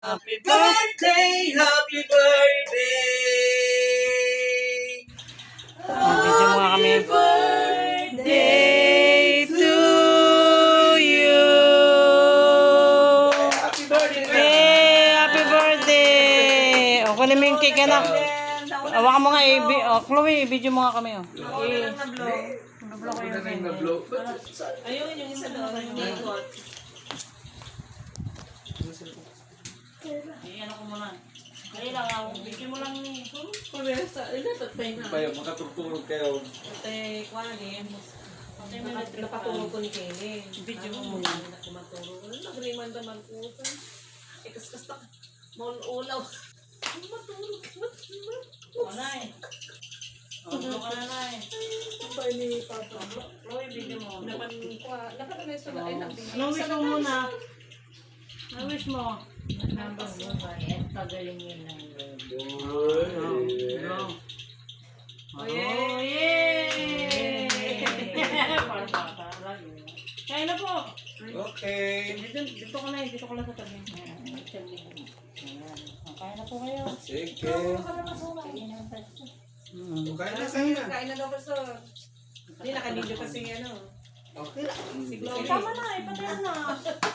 Happy birthday, happy birthday. Video mo nga kami. Birthday to you. Happy birthday. Hey, happy birthday. O, kunin mo yung cake, anak. Hawakan mo nga, Chloe, video mo nga kami. Ayun, yung isa doon, yung ikot. Ano ko muna. Kailangan, video mo lang ni. Pabesa, tatay na. Kayo, makatutulog kayo. Tatay, kwanin. Napatulog ko ni Kenny. Video mo muna. Kumatulog. Nagriman naman ko. Ikas-kas na. Maulaw. Matulog. Wala eh. Ano ka na na eh. Sabay ni Papa. Chloe, video mo. Napatuloy sa ay nabigay. Ano wish mo muna? Ano wish mo? Oh, yay! Parang bata lang. Kaya na po. Okay. Dito ko na sa tabi. Kaya na po kayo. Sige. Kain na kayo na. Kain na daw kasi. Hindi, nakabidyo kasi ano. Okay lang. Si Chloe. Tama na, ipatayan na.